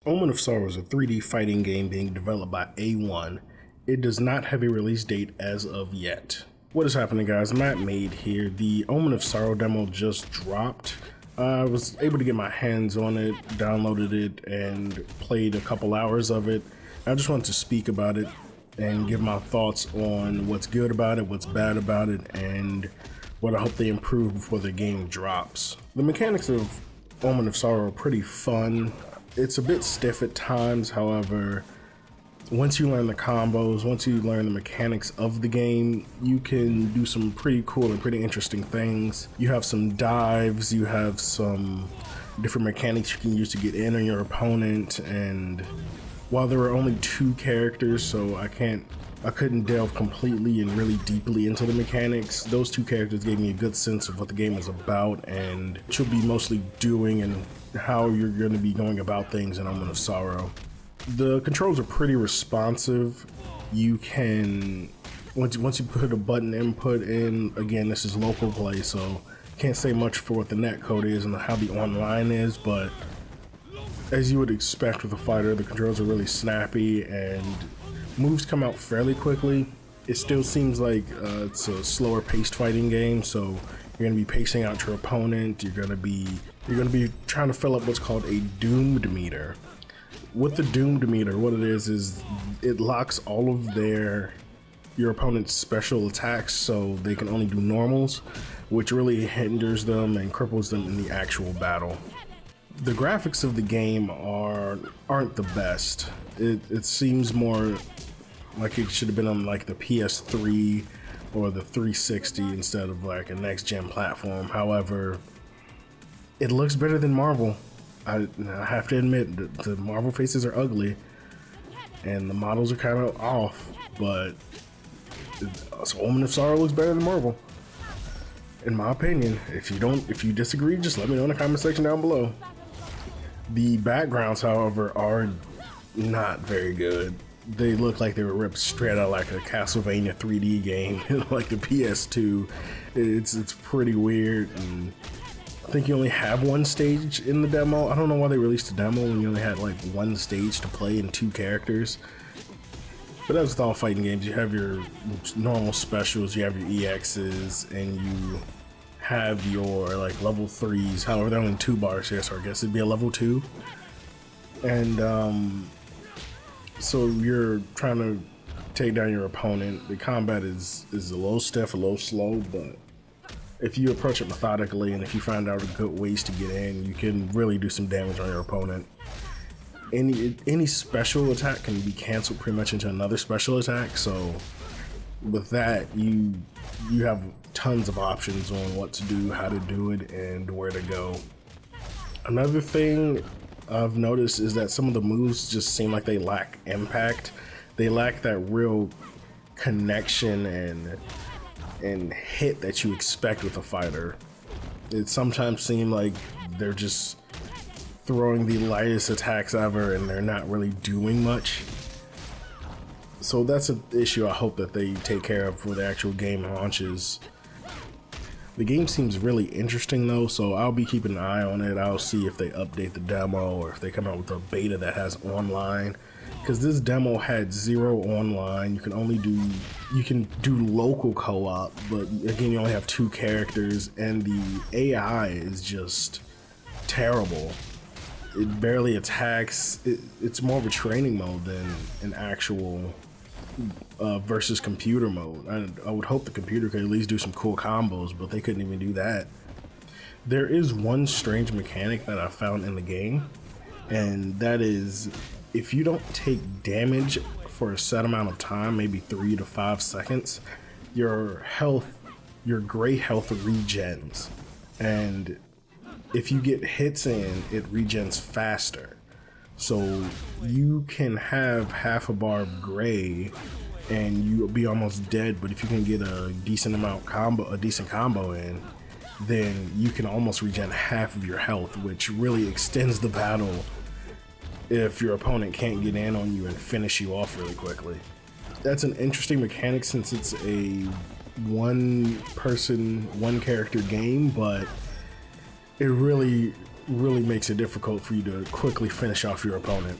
Omen of Sorrow is a 3D fighting game being developed by A1. It does not have a release date as of yet. What is happening, guys? Mattmade here. The Omen of Sorrow demo just dropped. I was able to get my hands on it, downloaded it, and played a couple hours of it. I just wanted to speak about it and give my thoughts on what's good about it, what's bad about it, and what I hope they improve before the game drops. The mechanics of Omen of Sorrow are pretty fun. It's a bit stiff at times, however, once you learn the combos, once you learn the mechanics of the game, you can do some pretty cool and pretty interesting things. You have some dives, you have some different mechanics you can use to get in on your opponent, and while there were only 2 characters, so I couldn't delve completely and really deeply into the mechanics, those 2 characters gave me a good sense of what the game is about and what you'll be mostly doing and how you're going to be going about things in Omen of Sorrow. The controls are pretty responsive. You can, once you put a button input in, again, this is local play, so can't say much for what the netcode is and how the online is, but as you would expect with a fighter, the controls are really snappy and moves come out fairly quickly. It still seems like it's a slower paced fighting game, so you're gonna be pacing out your opponent. You're gonna be trying to fill up what's called a doomed meter. With the doomed meter, what it is it locks all of your opponent's special attacks, so they can only do normals, which really hinders them and cripples them in the actual battle. The graphics of the game aren't the best. It seems more like it should have been on like the PS3 or the 360 instead of like a next gen platform. However, it looks better than Marvel. I have to admit the Marvel faces are ugly and the models are kind of off, but so Omen of Sorrow looks better than Marvel, in my opinion. If you disagree, just let me know in the comment section down below. The backgrounds, however, are not very good. They look like they were ripped straight out like a Castlevania 3D game, like the PS2. It's pretty weird, and I think you only have 1 stage in the demo. I don't know why they released a demo when you only had like 1 stage to play and 2 characters. But that's with all fighting games. You have your normal specials, you have your EXs, and you have your like level 3s. However, they're only 2 bars here, so I guess it'd be a level 2. And so you're trying to take down your opponent. The combat is a little stiff, a little slow, but if you approach it methodically and if you find out good ways to get in, you can really do some damage on your opponent. Any special attack can be canceled pretty much into another special attack, so with that you have tons of options on what to do, how to do it, and where to go. Another thing I've noticed is that some of the moves just seem like they lack impact. They lack that real connection and hit that you expect with a fighter. It sometimes seems like they're just throwing the lightest attacks ever and they're not really doing much. So that's an issue I hope that they take care of before the actual game launches. The game seems really interesting though, so I'll be keeping an eye on it. I'll see if they update the demo or if they come out with a beta that has online, because this demo had 0 online. You can do local co-op, but again, you only have 2 characters and the AI is just terrible. It barely attacks. It's more of a training mode than an actual versus computer mode. I would hope the computer could at least do some cool combos, but they couldn't even do that. There is one strange mechanic that I found in the game, and that is if you don't take damage for a set amount of time, maybe 3 to 5 seconds, your gray health regens, and if you get hits in, it regens faster. So you can have half a bar of gray and you'll be almost dead, but if you can get a decent combo in, then you can almost regen half of your health, which really extends the battle if your opponent can't get in on you and finish you off really quickly. That's an interesting mechanic since it's a 1 person, 1 character game, but it really really makes it difficult for you to quickly finish off your opponent.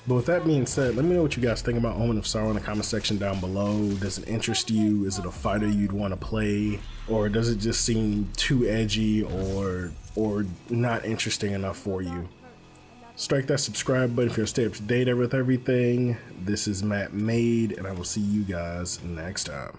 But with that being said, let me know what you guys think about Omen of Sorrow in the comment section down below. Does it interest you? Is it a fighter you'd want to play? Or does it just seem too edgy or not interesting enough for you? Strike that subscribe button if you're stay up to date with everything. This is Mattmade, and I will see you guys next time.